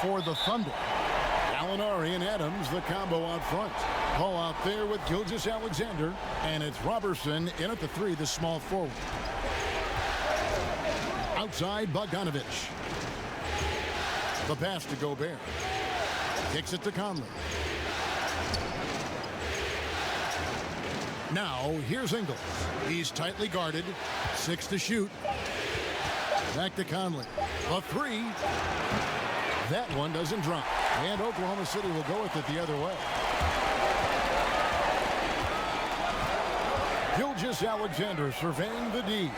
for the Thunder. Gallinari and Adams, the combo out front. Paul out there with Gilgeous-Alexander. And it's Robertson in at the 3, the small forward. Outside, Bogdanovich. The pass to Gobert. Kicks it to Conley. Now, here's Ingles. He's tightly guarded. 6 to shoot. Back to Conley. A 3. That one doesn't drop. And Oklahoma City will go with it the other way. Gilgeous-Alexander surveying the D.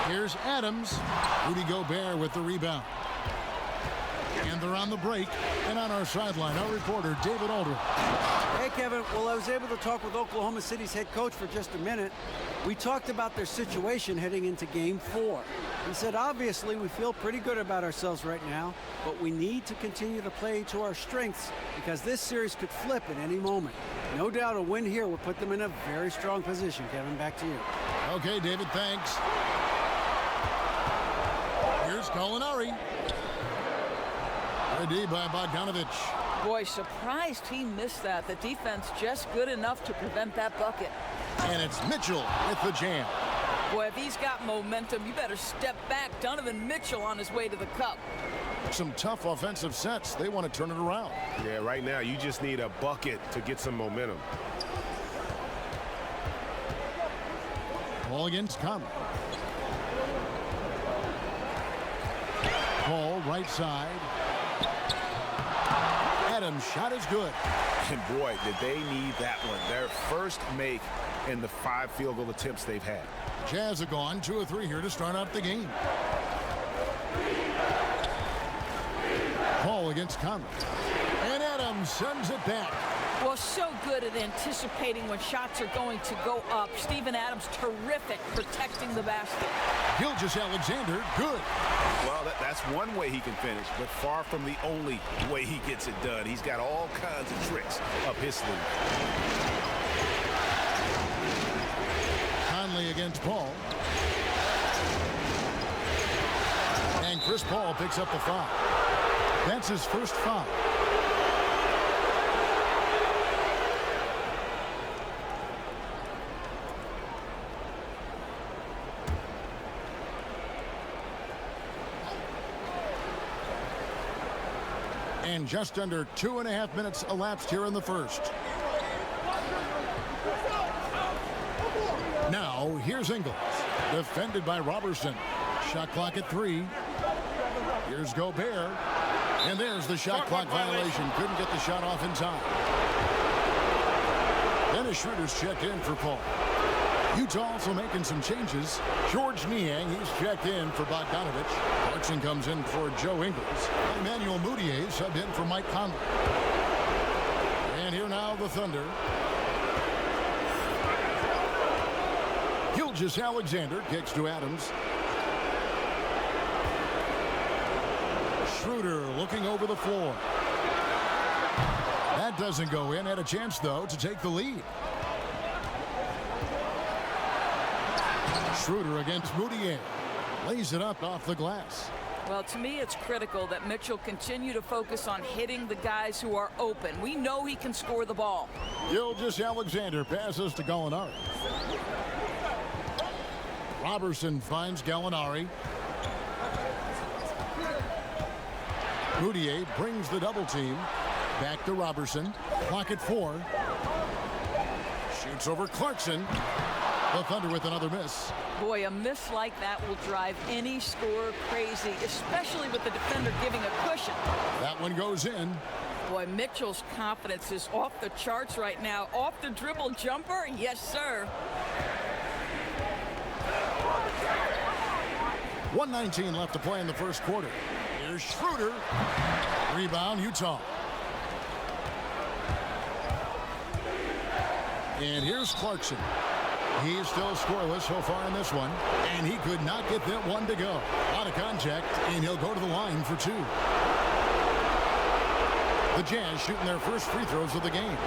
Here's Adams. Rudy Gobert with the rebound. And they're on the break. And on our sideline, our reporter, David Aldridge. Hey, Kevin. Well, I was able to talk with Oklahoma City's head coach for just a minute. We talked about their situation heading into Game 4. He said, obviously, we feel pretty good about ourselves right now, but we need to continue to play to our strengths because this series could flip at any moment. No doubt a win here will put them in a very strong position. Kevin, back to you. Okay, David, thanks. Here's Gallinari. Ready by Bogdanovich. Boy, surprised he missed that. The defense just good enough to prevent that bucket. And it's Mitchell with the jam. Boy, if he's got momentum, you better step back. Donovan Mitchell on his way to the cup. Some tough offensive sets. They want to turn it around. Yeah, right now you just need a bucket to get some momentum. Ball against Conley. Ball right side. Adams' shot is good. And boy, did they need that one. Their first make in the 5 field goal attempts they've had. Jazz are gone. 2 or 3 here to start out the game. Ball against Conley. And Adams sends it back. Well, so good at anticipating when shots are going to go up. Steven Adams, terrific protecting the basket. Gilgeous-Alexander, good. Well, that's one way he can finish, but far from the only way he gets it done. He's got all kinds of tricks up his sleeve. Conley against Paul. And Chris Paul picks up the foul. That's his first foul. And just under 2.5 minutes elapsed here in the first. Now, here's Ingles. Defended by Robertson. Shot clock at 3. Here's Gobert. And there's the shot clock violation. Couldn't get the shot off in time. Dennis Schroeder's checked in for Paul. Utah also making some changes. George Niang, he's checked in for Bogdanovich. Clarkson comes in for Joe Ingles. Emmanuel Mudiay subbed in for Mike Conley. And here now the Thunder. Gilgeous-Alexander kicks to Adams. Schroeder looking over the floor. That doesn't go in. Had a chance, though, to take the lead. Schroeder against Mudiay. Lays it up off the glass. Well, to me, it's critical that Mitchell continue to focus on hitting the guys who are open. We know he can score the ball. Gilgeous-Alexander passes to Gallinari. Robertson finds Gallinari. Mudiay brings the double team. Back to Robertson. Clock at 4. Shoots over Clarkson. The Thunder with another miss. Boy, a miss like that will drive any scorer crazy, especially with the defender giving a cushion. That one goes in. Boy, Mitchell's confidence is off the charts right now. Off the dribble jumper? Yes, sir. 1:19 left to play in the first quarter. Here's Schroeder. Rebound, Utah. And here's Clarkson. He's still scoreless so far in this one. And he could not get that one to go. Out of contact, and he'll go to the line for 2. The Jazz shooting their first free throws of the game.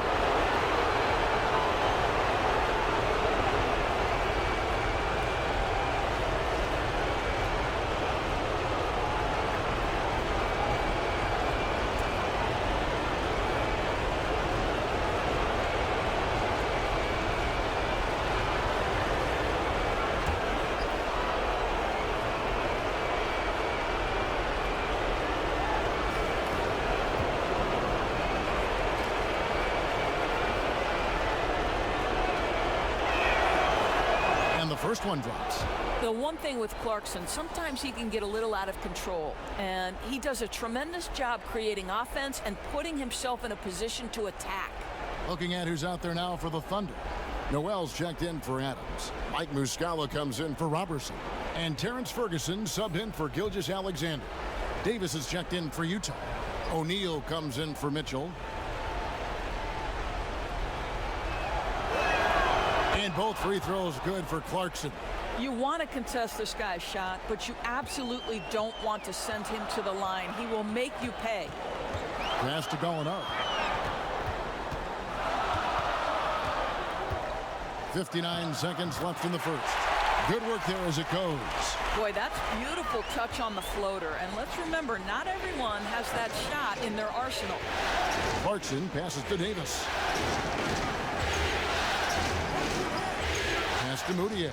First one drops. The one thing with Clarkson, sometimes he can get a little out of control, and he does a tremendous job creating offense and putting himself in a position to attack. Looking at who's out there now for the Thunder. Noel's checked in for Adams. Mike Muscala comes in for Robertson. And Terrence Ferguson subbed in for Gilgeous-Alexander. Davis is checked in for Utah. O'Neal comes in for Mitchell. And both free throws good for Clarkson. You want to contest this guy's shot, but you absolutely don't want to send him to the line. He will make you pay. Pass to Gallinari. 59 seconds left in the first. Good work there as it goes. Boy, that's beautiful touch on the floater. And let's remember, not everyone has that shot in their arsenal. Clarkson passes to Davis. Pass to Moutier.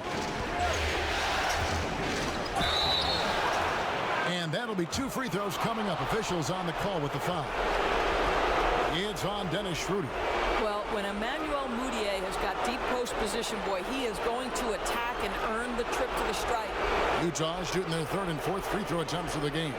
And that'll be 2 free throws coming up. Officials on the call with the foul. It's on Dennis Schroeder. Well, when Emmanuel Mudiay has got deep post position, boy, he is going to attack and earn the trip to the stripe. Utah shooting their 3rd and 4th free throw attempts of the game.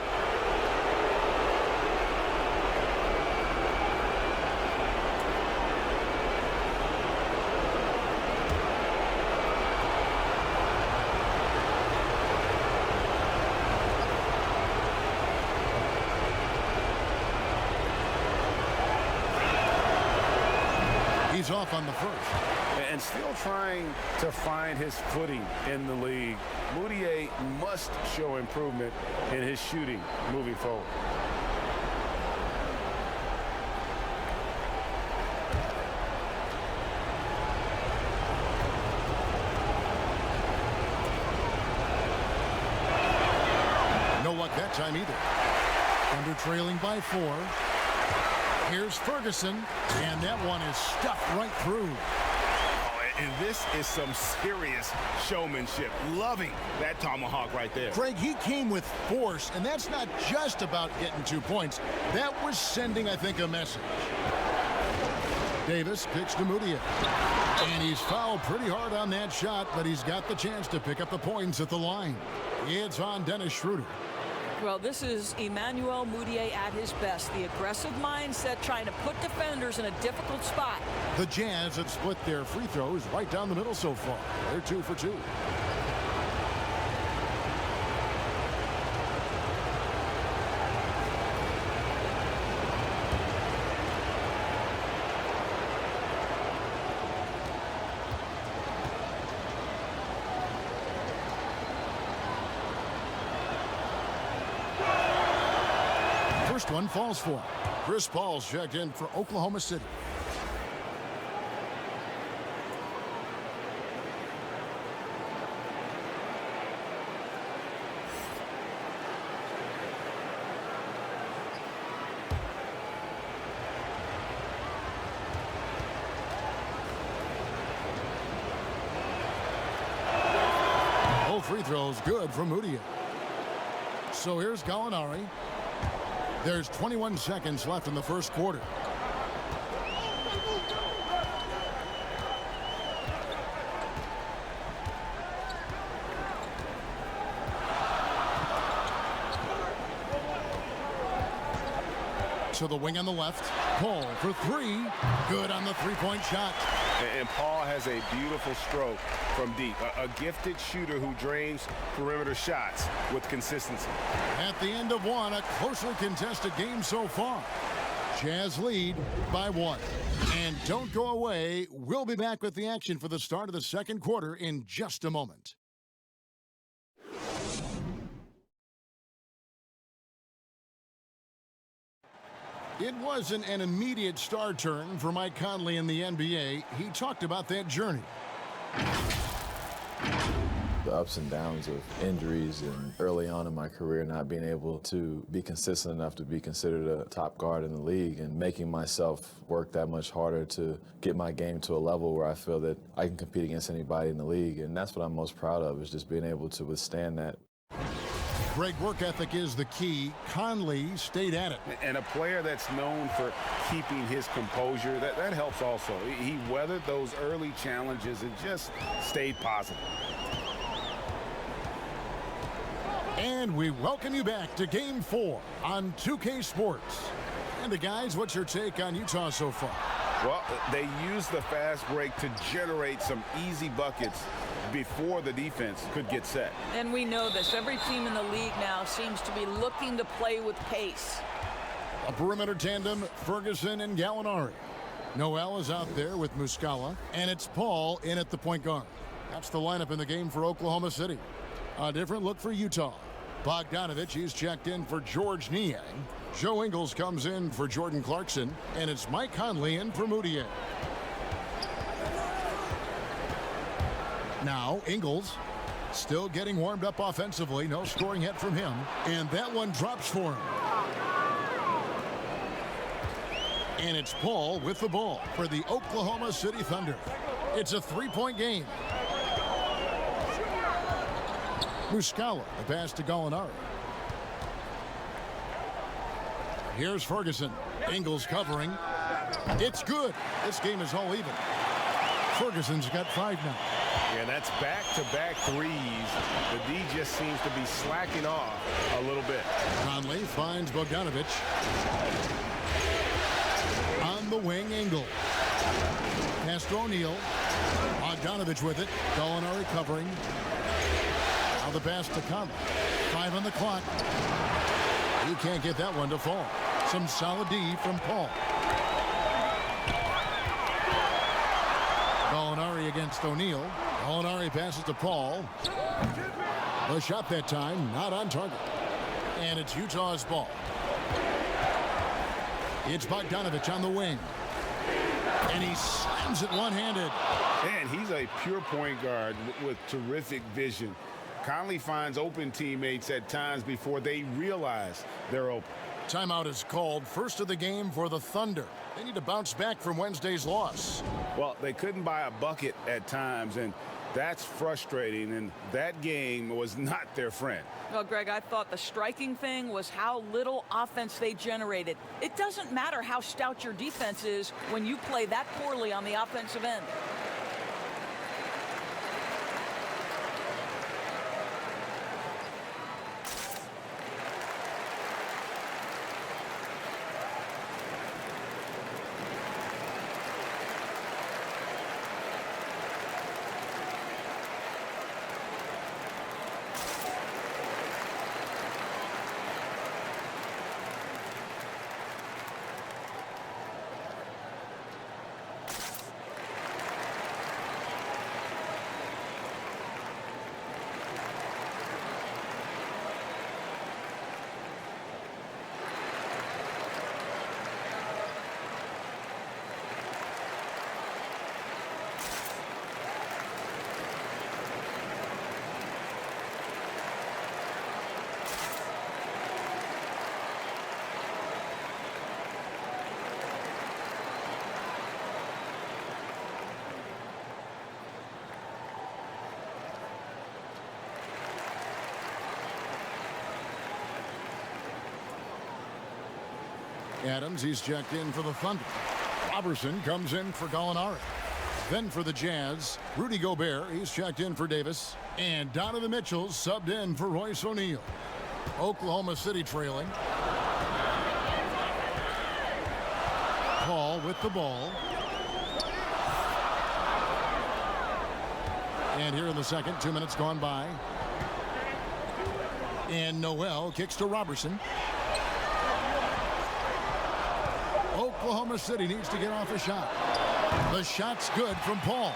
He's off on the first. And still trying to find his footing in the league. Mudiay must show improvement in his shooting moving forward. No luck that time either. Under trailing by 4. Here's Ferguson, and that one is stuffed right through. Oh, and this is some serious showmanship. Loving that tomahawk right there. Craig, he came with force, and that's not just about getting 2 points. That was sending, I think, a message. Davis kicks to Mudiay. And he's fouled pretty hard on that shot, but he's got the chance to pick up the points at the line. It's on Dennis Schroeder. Well, this is Emmanuel Mudiay at his best. The aggressive mindset, trying to put defenders in a difficult spot. The Jazz have split their free throws right down the middle so far. They're 2 for 2. First one falls for him. Chris Paul's checked in for Oklahoma City. Both free throws good from Mudiay. So here's Gallinari. There's 21 seconds left in the first quarter. To the wing on the left. Paul for 3. Good on the three-point shot. And Paul has a beautiful stroke from deep. A gifted shooter who drains perimeter shots with consistency. At the end of one, a closely contested game so far. Jazz lead by 1. And don't go away. We'll be back with the action for the start of the second quarter in just a moment. It wasn't an immediate star turn for Mike Conley in the NBA. He talked about that journey. The ups and downs of injuries and early on in my career not being able to be consistent enough to be considered a top guard in the league and making myself work that much harder to get my game to a level where I feel that I can compete against anybody in the league. And that's what I'm most proud of, is just being able to withstand that. Great work ethic is the key. Conley stayed at it. And a player that's known for keeping his composure, that helps also. He weathered those early challenges and just stayed positive. And we welcome you back to Game 4 on 2K Sports. And guys, what's your take on Utah so far? Well, they used the fast break to generate some easy buckets before the defense could get set. And we know this. Every team in the league now seems to be looking to play with pace. A perimeter tandem, Ferguson and Gallinari. Noel is out there with Muscala, and it's Paul in at the point guard. That's the lineup in the game for Oklahoma City. A different look for Utah. Bogdanovich, he's checked in for George Niang. Joe Ingles comes in for Jordan Clarkson, and it's Mike Conley in for Moutier. Now, Ingles still getting warmed up offensively. No scoring hit from him, and that one drops for him. And it's Paul with the ball for the Oklahoma City Thunder. It's a three-point game. Muscala, the pass to Gallinari. Here's Ferguson. Ingles covering. It's good. This game is all even. Ferguson's got 5 now. Yeah, that's back-to-back threes. The D just seems to be slacking off a little bit. Conley finds Bogdanovich. On the wing, Ingles. Pass to O'Neal. Bogdanovich with it. Gallinari covering. Now the pass to Conley. 5 on the clock. He can't get that one to fall. Some solid D from Paul. Gallinari against O'Neal. Gallinari passes to Paul. The shot that time, not on target. And it's Utah's ball. It's Bogdanovich on the wing. And he slams it one-handed. And he's a pure point guard with terrific vision. Conley finds open teammates at times before they realize they're open. Timeout is called. First of the game for the Thunder. They need to bounce back from Wednesday's loss. Well, they couldn't buy a bucket at times, and that's frustrating, and that game was not their friend. Well, Greg, I thought the striking thing was how little offense they generated. It doesn't matter how stout your defense is when you play that poorly on the offensive end. Adams, he's checked in for the Thunder. Robertson comes in for Gallinari. Then for the Jazz, Rudy Gobert, he's checked in for Davis. And Donovan Mitchell subbed in for Royce O'Neal. Oklahoma City trailing. Paul with the ball. And here in the second, 2 minutes gone by. And Noel kicks to Robertson. Oklahoma City needs to get off a shot. The shot's good from Paul.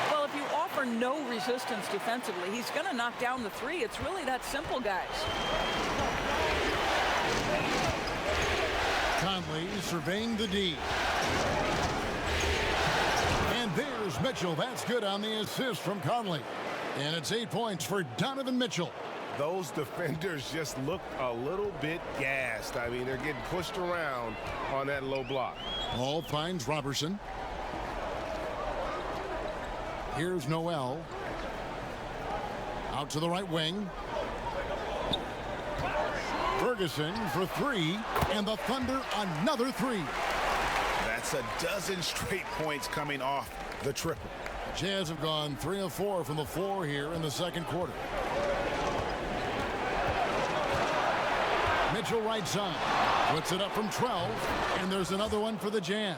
Well, if you offer no resistance defensively, he's going to knock down the three. It's really that simple, guys. Conley surveying the D. And there's Mitchell. That's good on the assist from Conley. And it's 8 points for Donovan Mitchell. Those defenders just looked a little bit gassed. I mean, they're getting pushed around on that low block. Paul finds Robertson. Here's Noel. Out to the right wing. Ferguson for 3, and the Thunder another 3. That's a dozen straight points coming off the triple. Jazz have gone 3 of 4 from the floor here in the second quarter. Mitchell right side. Puts it up from 12. And there's another one for the Jazz.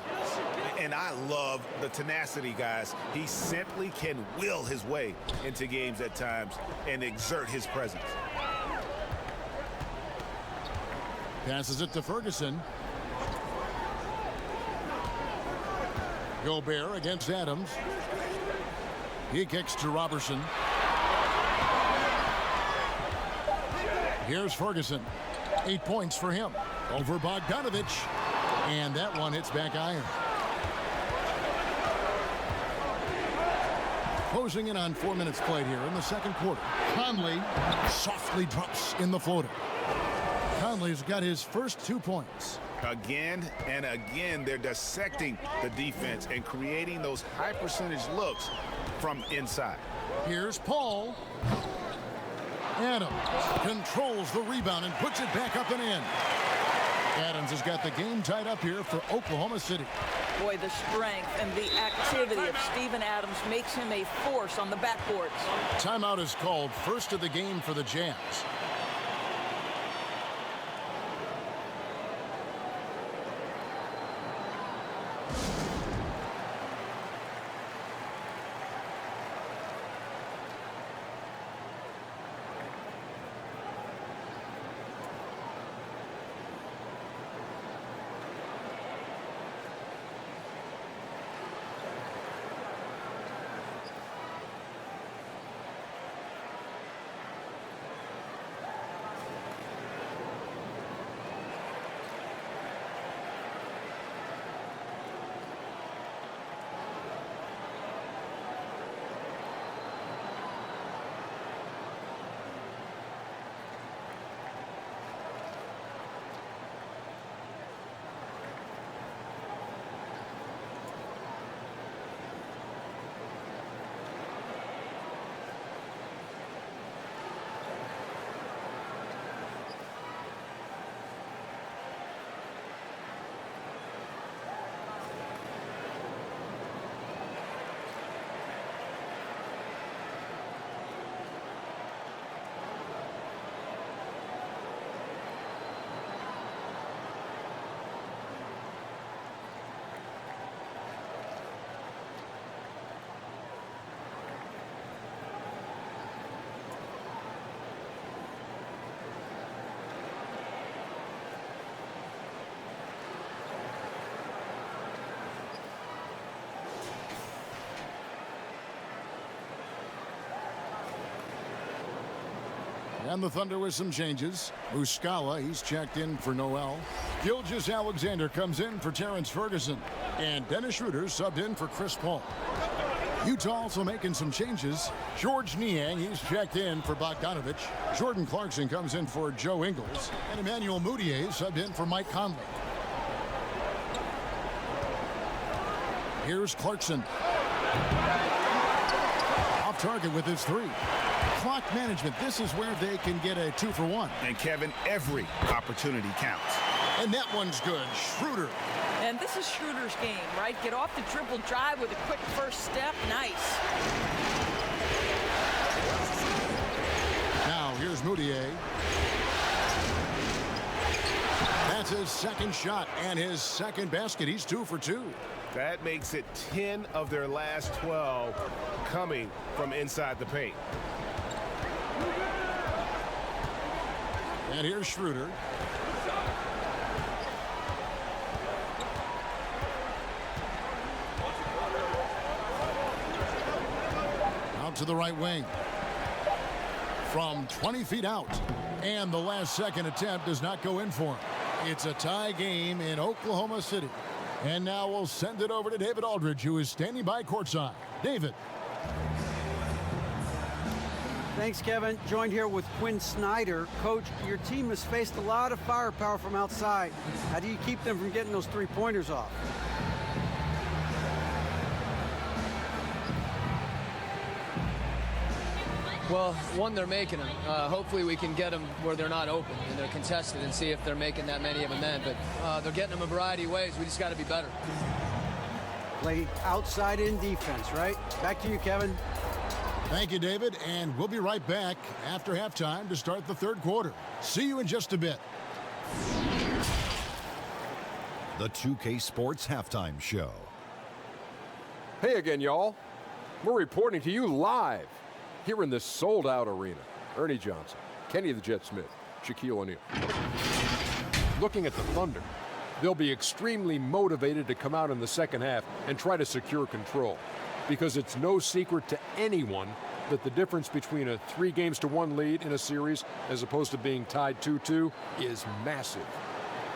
And I love the tenacity, guys. He simply can will his way into games at times and exert his presence. Passes it to Ferguson. Gobert against Adams. He kicks to Robertson. Here's Ferguson. 8 points for him. Over Bogdanovich. And that one hits back iron. Closing in on 4 minutes played here in the second quarter. Conley softly drops in the floater. Conley's got his first 2 points. Again and again, they're dissecting the defense and creating those high percentage looks from inside. Here's Paul. Adams controls the rebound and puts it back up and in. Adams has got the game tied up here for Oklahoma City. Boy, the strength and the activity of Steven Adams makes him a force on the backboards. Timeout is called, first of the game for the Jazz. And the Thunder with some changes. Muscala, he's checked in for Noel. Gilgeous-Alexander comes in for Terrence Ferguson. And Dennis Schroeder subbed in for Chris Paul. Utah also making some changes. George Niang, he's checked in for Bogdanovich. Jordan Clarkson comes in for Joe Ingles. And Emmanuel Mudiay subbed in for Mike Conley. Here's Clarkson. Off target with his 3. Clock management, this is where they can get a 2-for-1. And Kevin, every opportunity counts. And that one's good. Schroeder. And this is Schroeder's game, right? Get off the dribble drive with a quick first step. Nice. Now here's Mudiay. That's his second shot and his second basket. He's 2 for 2. That makes it 10 of their last 12 coming from inside the paint. And here's Schroeder. Out to the right wing. From 20 feet out. And the last second attempt does not go in for him. It's a tie game in Oklahoma City. And now we'll send it over to David Aldridge, who is standing by courtside. David. Thanks, Kevin. Joined here with Quinn Snyder. Coach, your team has faced a lot of firepower from outside. How do you keep them from getting those three-pointers off? Well, one, they're making them. Hopefully we can get them where they're not open and they're contested and see if they're making that many of them then. But they're getting them a variety of ways. We just got to be better. Play outside-in defense, right? Back to you, Kevin. Thank you, David, and we'll be right back after halftime to start the third quarter. See you in just a bit. The 2K Sports Halftime Show. Hey again, y'all. We're reporting to you live here in this sold-out arena. Ernie Johnson, Kenny the Jet Smith, Shaquille O'Neal. Looking at the Thunder, they'll be extremely motivated to come out in the second half and try to secure control, because it's no secret to anyone that the difference between a 3-1 lead in a series as opposed to being tied 2-2 is massive.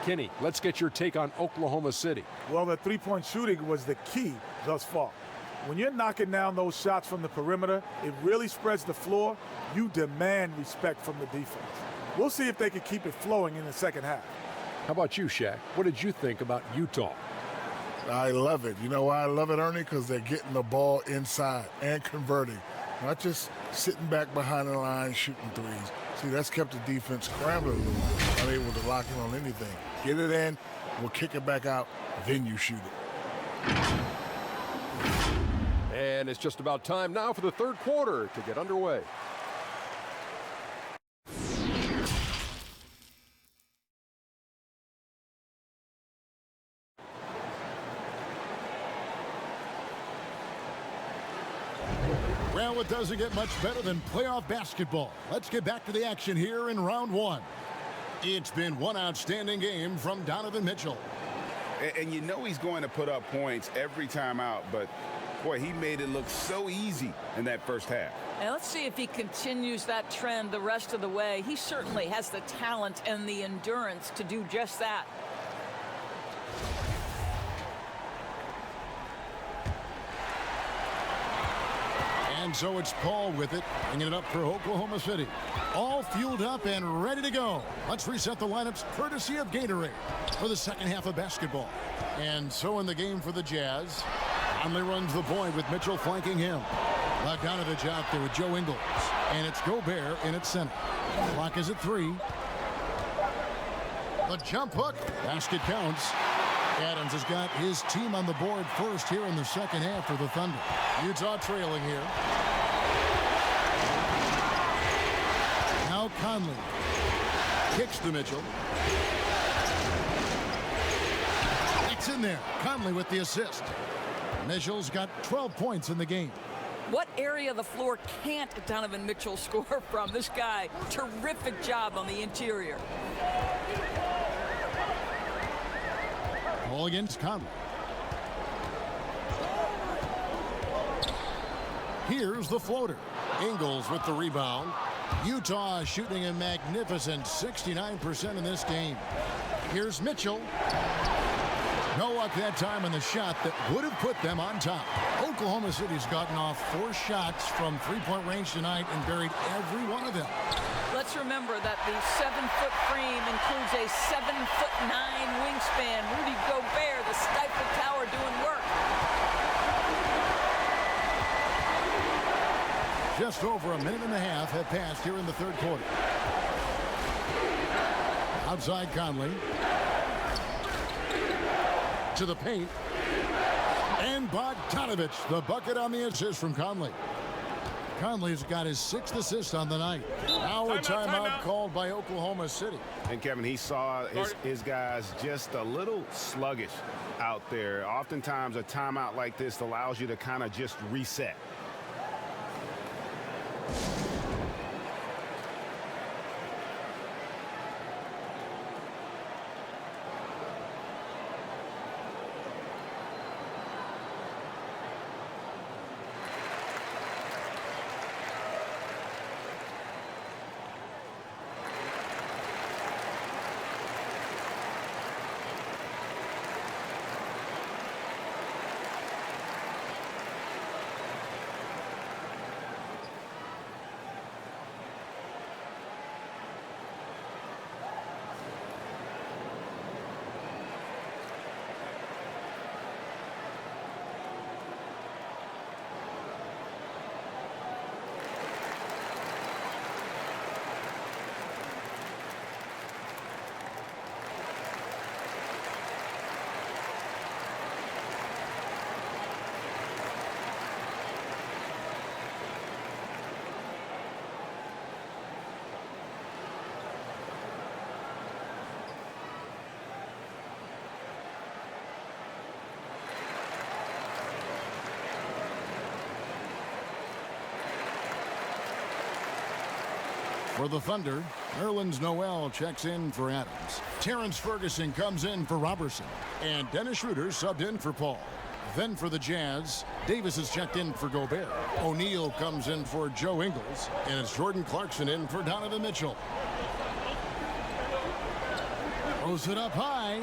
Kenny, let's get your take on Oklahoma City. Well, the three-point shooting was the key thus far. When you're knocking down those shots from the perimeter, it really spreads the floor. You demand respect from the defense. We'll see if they can keep it flowing in the second half. How about you, Shaq? What did you think about Utah? I love it. You know why I love it, Ernie? Because they're getting the ball inside and converting. Not just sitting back behind the line shooting threes. See, that's kept the defense scrambling a little bit. Not able to lock in on anything. Get it in, we'll kick it back out, then you shoot it. And it's just about time now for the third quarter to get underway. Well, it doesn't get much better than playoff basketball. Let's get back to the action here in round one. It's been one outstanding game from Donovan Mitchell. And you know he's going to put up points every time out, but boy, he made it look so easy in that first half. And let's see if he continues that trend the rest of the way. He certainly has the talent and the endurance to do just that. And so it's Paul with it, bringing it up for Oklahoma City. All fueled up and ready to go. Let's reset the lineups courtesy of Gatorade for the second half of basketball. And so in the game for the Jazz, Conley runs the point with Mitchell flanking him. Bogdanovich out there with Joe Ingles. And it's Gobert in at center. Clock is at 3. The jump hook. Basket counts. Adams has got his team on the board first here in the second half for the Thunder. Utah trailing here. Now Conley kicks to Mitchell. It's in there. Conley with the assist. Mitchell's got 12 points in the game. What area of the floor can't Donovan Mitchell score from? This guy, terrific job on the interior. Ball against Conley. Here's the floater. Ingles with the rebound. Utah shooting a magnificent 69% in this game. Here's Mitchell. No luck that time on the shot that would have put them on top. Oklahoma City's gotten off 4 shots from three-point range tonight and buried every one of them. Let's remember that the 7-foot frame includes a 7'9" wingspan. Rudy Gobert, the Stifle Tower, doing work. Just over a minute and a half have passed here in the third quarter. Outside Conley. To the paint. And Bogdanovich, the bucket on the assist from Conley. Conley's got his 6th assist on the night. Now a timeout called by Oklahoma City. And Kevin, he saw his guys just a little sluggish out there. Oftentimes a timeout like this allows you to kind of just reset. For the Thunder, Nerlens Noel checks in for Adams. Terrence Ferguson comes in for Robertson. And Dennis Schroeder subbed in for Paul. Then for the Jazz, Davis is checked in for Gobert. O'Neal comes in for Joe Ingles. And it's Jordan Clarkson in for Donovan Mitchell. Throws it up high.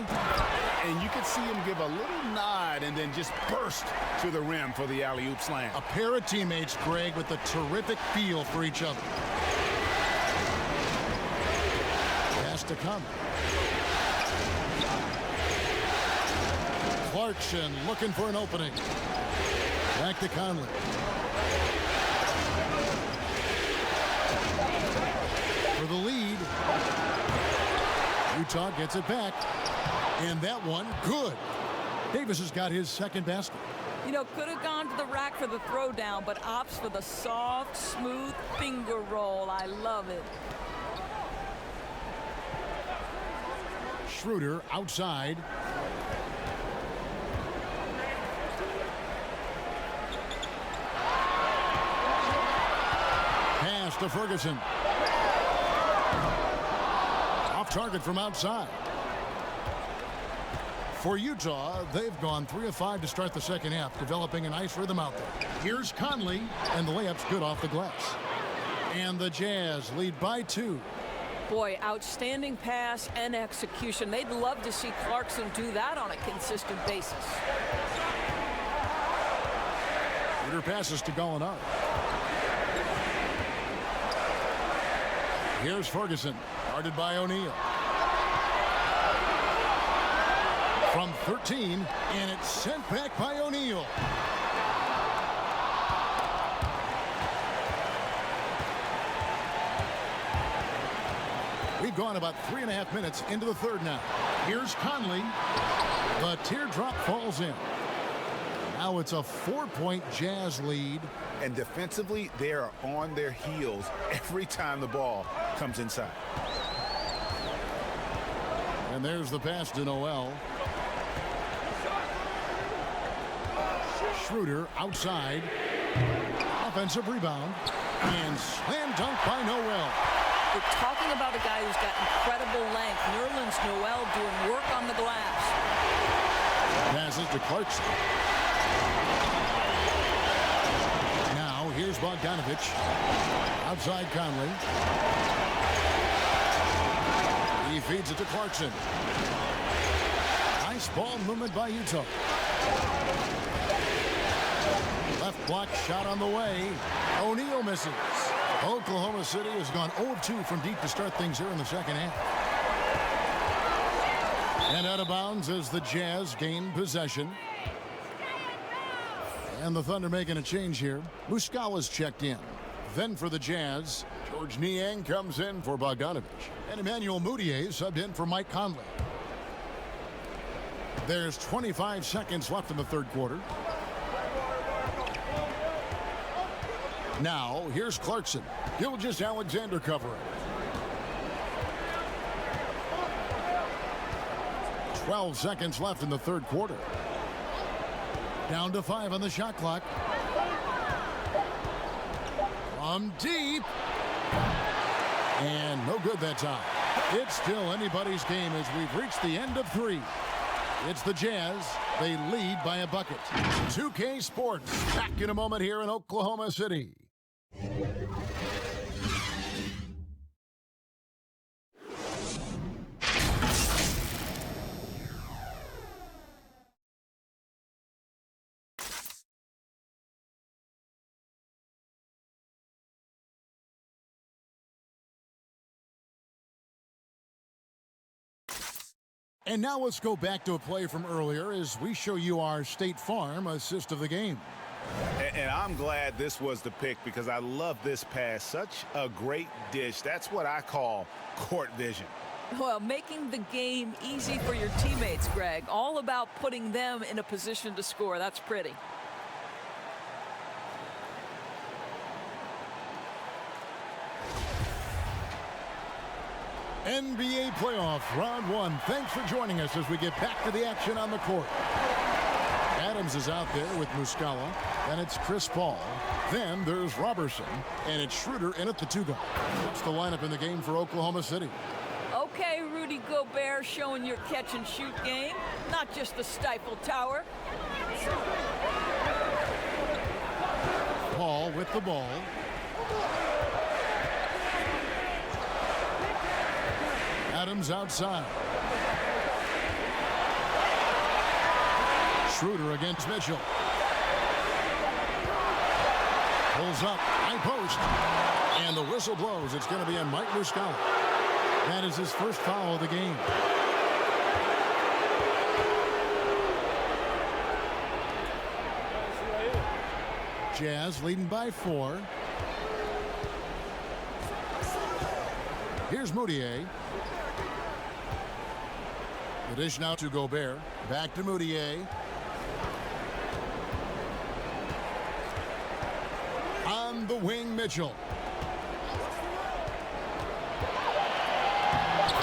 And you can see him give a little nod and then just burst to the rim for the alley-oop slam. A pair of teammates, Greg, with a terrific feel for each other. Pass to come. Clarkson looking for an opening. Back to Conley. For the lead. Utah gets it back. And that one, good. Davis has got his second basket. You know, could have gone to the rack for the throwdown, but opts for the soft, smooth finger roll. I love it. Schroeder outside. Pass to Ferguson. Off target from outside. For Utah, they've gone 3 of 5 to start the second half, developing a nice rhythm out there. Here's Conley, and the layup's good off the glass. And the Jazz lead by 2. Boy, outstanding pass and execution. They'd love to see Clarkson do that on a consistent basis. Schroeder passes to Gallinari. Here's Ferguson, guarded by O'Neal. From 13, and it's sent back by O'Neal. We've gone about 3.5 minutes into the third now. Here's Conley. The teardrop falls in. Now it's a 4-point Jazz lead. And defensively, they are on their heels every time the ball comes inside. And there's the pass to Noel. Schroeder outside. Offensive rebound. And slam dunk by Noel. We're talking about a guy who's got incredible length. Nerlens Noel doing work on the glass. Passes to Clarkson. Now here's Bogdanovich. Outside Conley. He feeds it to Clarkson. Nice ball movement by Utah. Left block shot on the way. O'Neal misses. Oklahoma City has gone 0-2 from deep to start things here in the second half. And out of bounds as the Jazz gain possession. And the Thunder making a change here. Muscala's checked in. Then for the Jazz, George Niang comes in for Bogdanovich. And Emmanuel Mudiay subbed in for Mike Conley. There's 25 seconds left in the third quarter. Now, here's Clarkson. Gilgeous-Alexander covering. 12 seconds left in the third quarter. Down to 5 on the shot clock. From deep. And no good that time. It's still anybody's game as we've reached the end of 3. It's the Jazz. They lead by a bucket. 2K Sports back in a moment here in Oklahoma City. And now let's go back to a play from earlier as we show you our State Farm assist of the game. And I'm glad this was the pick because I love this pass. Such a great dish. That's what I call court vision. Well, making the game easy for your teammates, Greg. All about putting them in a position to score. That's pretty. NBA playoff round 1. Thanks for joining us as we get back to the action on the court. Adams is out there with Muscala. Then it's Chris Paul. Then there's Robertson. And it's Schroeder in at the 2 guard. That's the lineup in the game for Oklahoma City. Okay, Rudy Gobert showing your catch-and-shoot game, not just the Stifle Tower. Paul with the ball. Adams outside. Schroeder against Mitchell. Pulls up, high post. And the whistle blows. It's going to be on Mike Muscala. That is his first foul of the game. Jazz leading by 4. Here's Moutier. The dish now to Gobert. Back to Moutier. On the wing, Mitchell.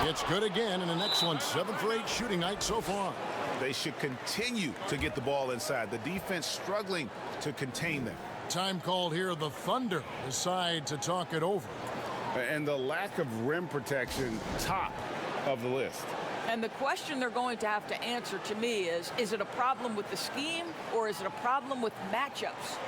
It's good again, and an excellent 7 for 8 shooting night so far. They should continue to get the ball inside. The defense struggling to contain them. Time called here. The Thunder decide to talk it over. And the lack of rim protection, top of the list. And the question they're going to have to answer to me is it a problem with the scheme or is it a problem with matchups?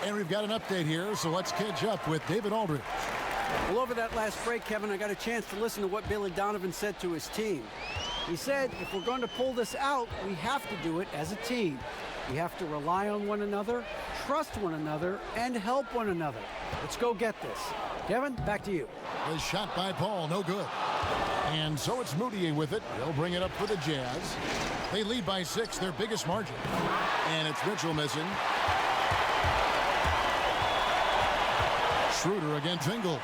And we've got an update here, so let's catch up with David Aldridge. Well, over that last break, Kevin, I got a chance to listen to what Billy Donovan said to his team. He said, if we're going to pull this out, we have to do it as a team. We have to rely on one another, trust one another, and help one another. Let's go get this. Kevin, back to you. A shot by Paul, no good. And so it's Moutier with it. They'll bring it up for the Jazz. They lead by 6, their biggest margin. And it's Mitchell missing. Schroeder against Ingles.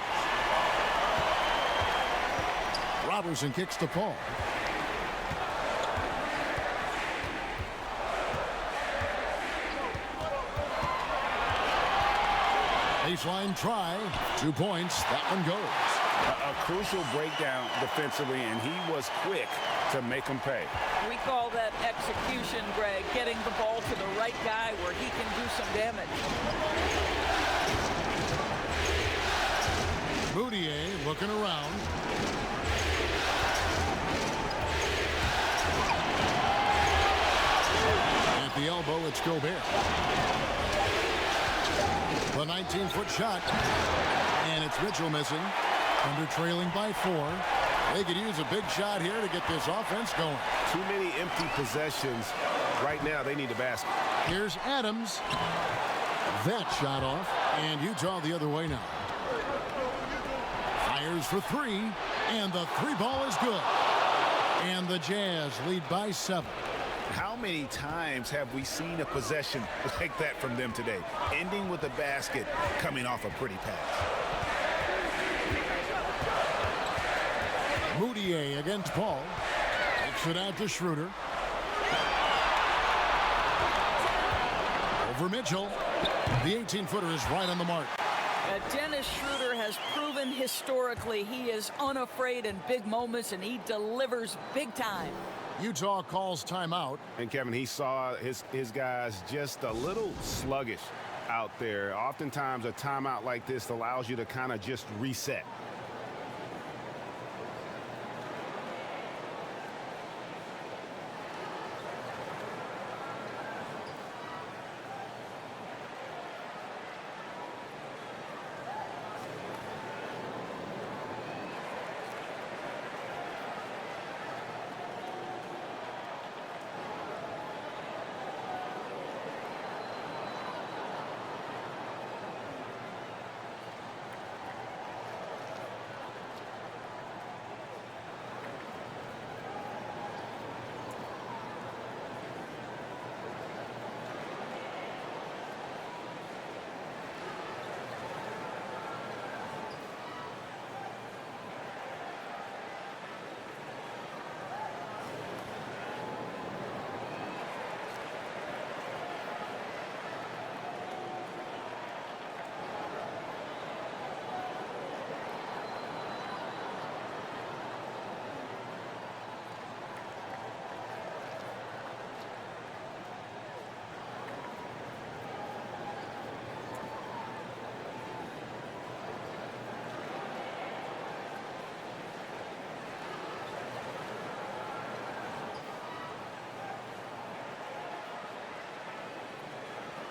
Robertson kicks to Paul. Baseline try. 2 points. That one goes. A crucial breakdown defensively, and he was quick to make him pay. We call that execution, Greg, getting the ball to the right guy where he can do some damage. Moutier looking around. At the elbow, it's Gobert. The 19-foot shot. And it's Mitchell missing. Under trailing by 4. They could use a big shot here to get this offense going. Too many empty possessions. Right now, they need a basket. Here's Adams. That shot off. And Utah the other way now. Fires for 3. And the 3-ball is good. And the Jazz lead by 7. How many times have we seen a possession like that from them today? Ending with a basket, coming off a pretty pass. Moutier against Paul. Takes it out to Schroeder. Over Mitchell. The 18-footer is right on the mark. Dennis Schroeder has proven historically he is unafraid in big moments, and he delivers big time. Utah calls timeout. And Kevin, he saw his guys just a little sluggish out there. Oftentimes a timeout like this allows you to kind of just reset.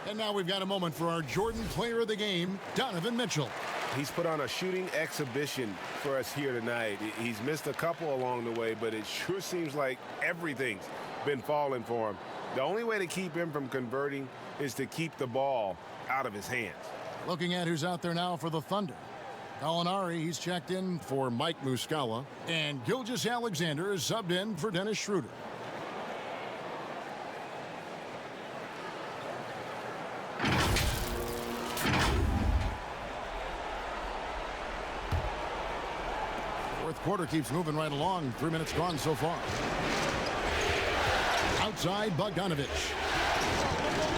And now we've got a moment for our Jordan Player of the Game, Donovan Mitchell. He's put on a shooting exhibition for us here tonight. He's missed a couple along the way, but it sure seems like everything's been falling for him. The only way to keep him from converting is to keep the ball out of his hands. Looking at who's out there now for the Thunder. Gallinari, he's checked in for Mike Muscala. And Gilgeous-Alexander is subbed in for Dennis Schroeder. Fourth quarter keeps moving right along. 3 minutes gone so far. Outside, Bogdanovich.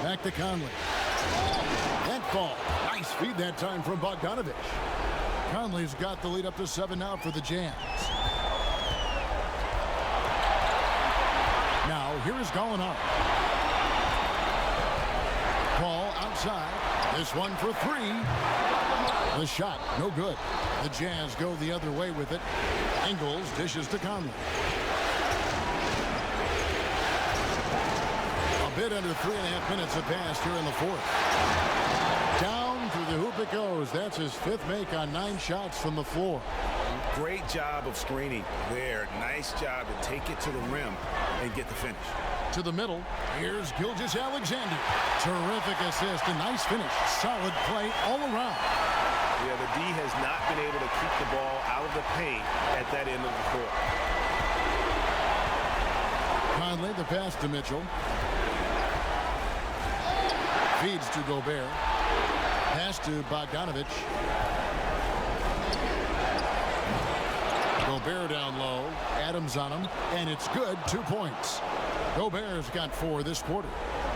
Back to Conley. That ball. Nice feed that time from Bogdanovich. Conley's got the lead up to 7 now for the Jazz. Now, here is Gallinari. Ball outside. This one for 3. The shot, no good. The Jazz go the other way with it. Ingles dishes to Conley. A bit under 3.5 minutes have passed here in the fourth. Down through the hoop it goes. That's his 5th make on 9 shots from the floor. Great job of screening there. Nice job to take it to the rim and get the finish. To the middle. Here's Gilgeous-Alexander. Terrific assist. A nice finish. Solid play all around. Yeah, the D has not been able to keep the ball out of the paint at that end of the court. Conley, the pass to Mitchell. Feeds to Gobert. Pass to Bogdanovich. Gobert down low. Adams on him. And it's good. 2 points. Gobert's got 4 this quarter.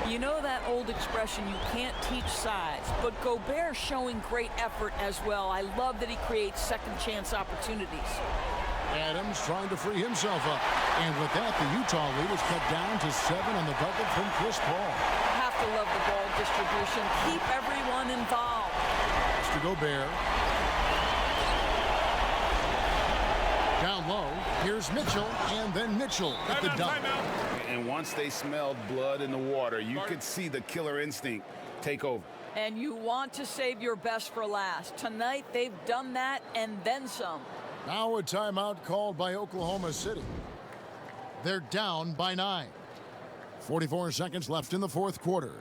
You know that old expression, you can't teach size, but Gobert showing great effort as well. I love that he creates second chance opportunities. Adams trying to free himself up. And with that, the Utah lead is cut down to 7 on the bucket from Chris Paul. Have to love the ball distribution. Keep everyone involved. To Gobert. Down low. Here's Mitchell, and then Mitchell at the dunk. And once they smelled blood in the water, you could see the killer instinct take over. And you want to save your best for last. Tonight, they've done that and then some. Now a timeout called by Oklahoma City. They're down by 9. 44 seconds left in the fourth quarter.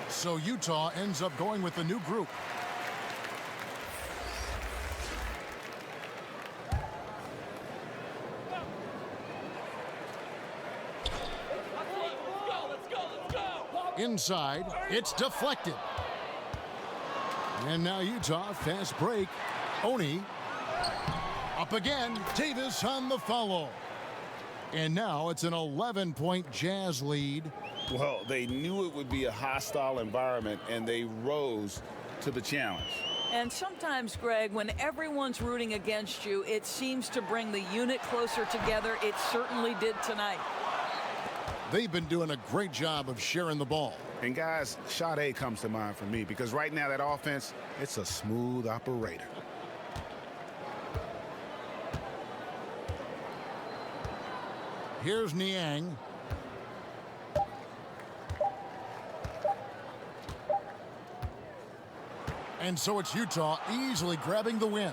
So Utah ends up going with the new group. Inside, it's deflected. And now Utah, fast break. Oni up again. Davis on the follow. And now it's an 11-point Jazz lead. Well, they knew it would be a hostile environment, and they rose to the challenge. And sometimes, Greg, when everyone's rooting against you, it seems to bring the unit closer together. It certainly did tonight. They've been doing a great job of sharing the ball. And, guys, Sade comes to mind for me because right now that offense, it's a smooth operator. Here's Niang. And so it's Utah easily grabbing the win.